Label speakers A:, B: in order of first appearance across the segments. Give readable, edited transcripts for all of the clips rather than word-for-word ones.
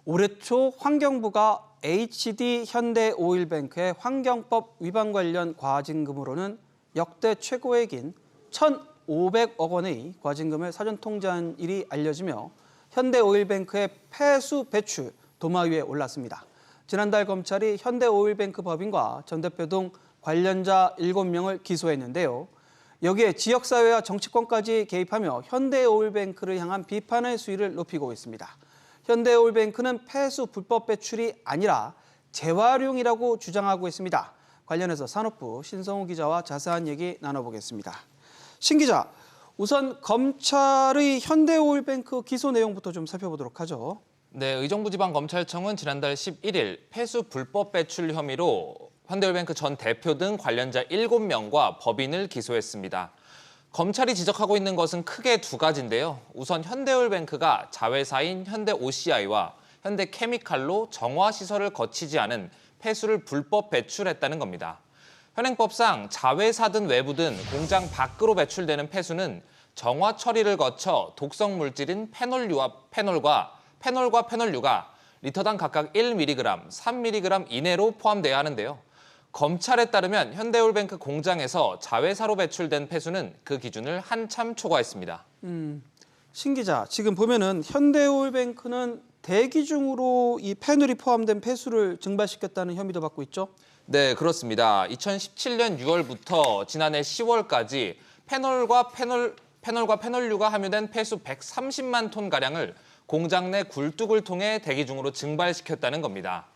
A: 올해 초 환경부가 HD 현대오일뱅크의 환경법 위반 관련 과징금으로는 역대 최고액인 1,500억 원의 과징금을 사전 통지한 일이 알려지며 현대오일뱅크의 폐수 배출 도마 위에 올랐습니다. 지난달 검찰이 현대오일뱅크 법인과 전 대표 등 관련자 7명을 기소했는데요. 여기에 지역사회와 정치권까지 개입하며 현대오일뱅크를 향한 비판의 수위를 높이고 있습니다. 현대오일뱅크는 폐수 불법 배출이 아니라 재활용이라고 주장하고 있습니다. 관련해서 산업부 신성우 기자와 자세한 얘기 나눠보겠습니다. 신 기자, 우선 검찰의 현대오일뱅크 기소 내용부터 좀 살펴보도록 하죠.
B: 네, 의정부지방검찰청은 지난달 11일 폐수 불법 배출 혐의로 현대오일뱅크 전 대표 등 관련자 7명과 법인을 기소했습니다. 검찰이 지적하고 있는 것은 크게 두 가지인데요. 우선 현대오일뱅크가 자회사인 현대OCI와 현대케미칼로 정화시설을 거치지 않은 폐수를 불법 배출했다는 겁니다. 현행법상 자회사든 외부든 공장 밖으로 배출되는 폐수는 정화 처리를 거쳐 독성 물질인 페놀과 페놀류가 리터당 각각 1mg, 3mg 이내로 포함돼야 하는데요. 검찰에 따르면 현대오일뱅크 공장에서 자회사로 배출된 폐수는 그 기준을 한참 초과했습니다.
A: 신 기자, 지금 보면은 현대오일뱅크는 대기 중으로 이 페놀이 포함된 폐수를 증발시켰다는 혐의도 받고 있죠?
B: 네, 그렇습니다. 2017년 6월부터 지난해 10월까지 페놀과 페놀류가 함유된 폐수 130만 톤가량을 공장 내 굴뚝을 통해 대기 중으로 증발시켰다는 겁니다.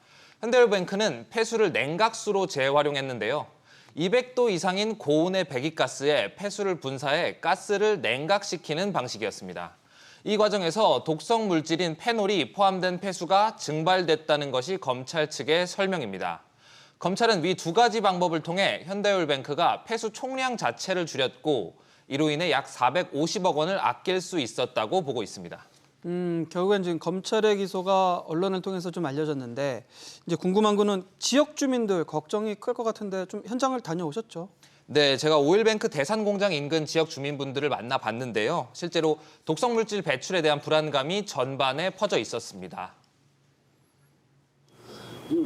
B: 현대오일뱅크는 폐수를 냉각수로 재활용했는데요. 200도 이상인 고온의 배기가스에 폐수를 분사해 가스를 냉각시키는 방식이었습니다. 이 과정에서 독성 물질인 페놀이 포함된 폐수가 증발됐다는 것이 검찰 측의 설명입니다. 검찰은 위 두 가지 방법을 통해 현대오일뱅크가 폐수 총량 자체를 줄였고 이로 인해 약 450억 원을 아낄 수 있었다고 보고 있습니다.
A: 결국엔 지금 검찰의 기소가 언론을 통해서 좀 알려졌는데 이제 궁금한 거는 지역 주민들 걱정이 클 것 같은데 좀 현장을 다녀오셨죠?
B: 네, 제가 오일뱅크 대산공장 인근 지역 주민분들을 만나봤는데요. 실제로 독성 물질 배출에 대한 불안감이 전반에 퍼져 있었습니다.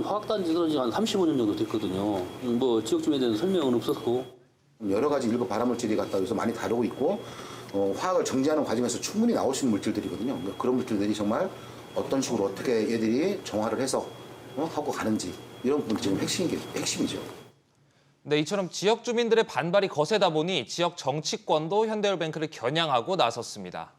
C: 화학단지 들어온 지 한 35년 정도 됐거든요. 뭐 지역 주민에 대한 설명은 없었고.
D: 여러 가지 일부 발암물질이 갖다 여기서 많이 다루고 있고 화학을 정지하는 과정에서 충분히 나올 수 있는 물질들이거든요. 그런 물질들이 정말 어떤 식으로 어떻게 얘들이 정화를 해서 하고 가는지 이런 부분이 지금 핵심이죠.
B: 네, 이처럼 지역 주민들의 반발이 거세다 보니 지역 정치권도 현대오일뱅크를 겨냥하고 나섰습니다.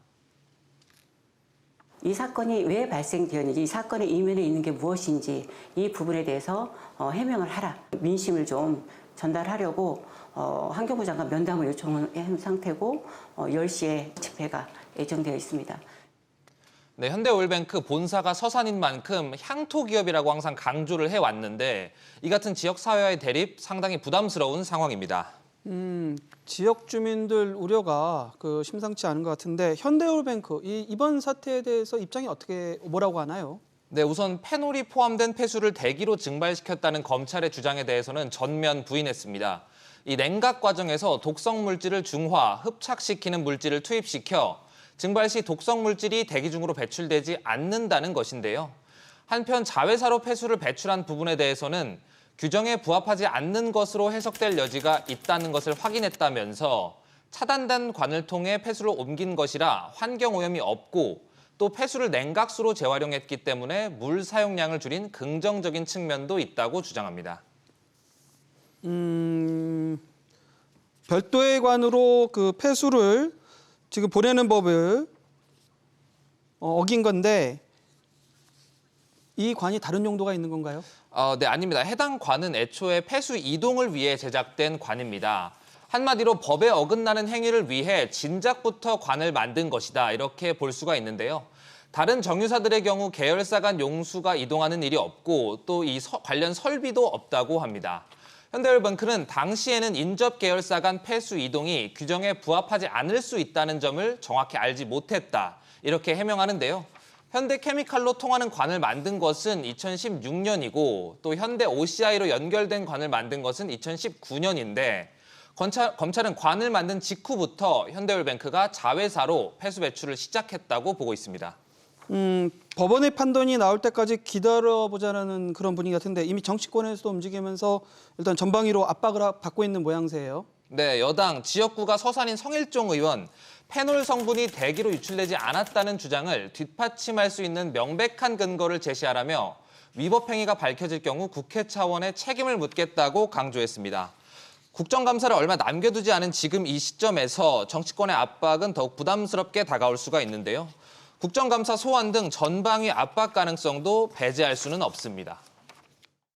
E: 이 사건이 왜 발생되었는지, 이 사건의 이면에 있는 게 무엇인지 이 부분에 대해서 해명을 하라. 민심을 좀 전달하려고 환경부 장관 면담을 요청한 상태고 10시에 집회가 예정되어 있습니다.
B: 네, 현대오일뱅크 본사가 서산인 만큼 향토 기업이라고 항상 강조를 해왔는데 이 같은 지역사회와의 대립 상당히 부담스러운 상황입니다.
A: 지역 주민들 우려가 심상치 않은 것 같은데 현대오일뱅크 이번 사태에 대해서 입장이 뭐라고 하나요?
B: 네, 우선 페놀이 포함된 폐수를 대기로 증발시켰다는 검찰의 주장에 대해서는 전면 부인했습니다. 이 냉각 과정에서 독성 물질을 중화, 흡착시키는 물질을 투입시켜 증발 시 독성 물질이 대기 중으로 배출되지 않는다는 것인데요. 한편 자회사로 폐수를 배출한 부분에 대해서는 규정에 부합하지 않는 것으로 해석될 여지가 있다는 것을 확인했다면서 차단된 관을 통해 폐수를 옮긴 것이라 환경오염이 없고 또 폐수를 냉각수로 재활용했기 때문에 물 사용량을 줄인 긍정적인 측면도 있다고 주장합니다.
A: 별도의 관으로 폐수를 지금 보내는 법을 어긴 건데 이 관이 다른 용도가 있는 건가요?
B: 네, 아닙니다. 해당 관은 애초에 폐수 이동을 위해 제작된 관입니다. 한마디로 법에 어긋나는 행위를 위해 진작부터 관을 만든 것이다. 이렇게 볼 수가 있는데요. 다른 정유사들의 경우 계열사 간 용수가 이동하는 일이 없고 또 이 관련 설비도 없다고 합니다. 현대오일뱅크는 당시에는 인접 계열사 간 폐수 이동이 규정에 부합하지 않을 수 있다는 점을 정확히 알지 못했다. 이렇게 해명하는데요. 현대케미칼로 통하는 관을 만든 것은 2016년이고 또 현대OCI로 연결된 관을 만든 것은 2019년인데 검찰은 관을 만든 직후부터 현대오일뱅크가 자회사로 폐수 배출을 시작했다고 보고 있습니다.
A: 법원의 판단이 나올 때까지 기다려보자는 그런 분위기 같은데 이미 정치권에서도 움직이면서 일단 전방위로 압박을 받고 있는 모양새예요.
B: 네, 여당 지역구가 서산인 성일종 의원 페놀 성분이 대기로 유출되지 않았다는 주장을 뒷받침할 수 있는 명백한 근거를 제시하라며 위법 행위가 밝혀질 경우 국회 차원의 책임을 묻겠다고 강조했습니다. 국정감사를 얼마 남겨두지 않은 지금 이 시점에서 정치권의 압박은 더욱 부담스럽게 다가올 수가 있는데요. 국정감사 소환 등 전방위 압박 가능성도 배제할 수는 없습니다.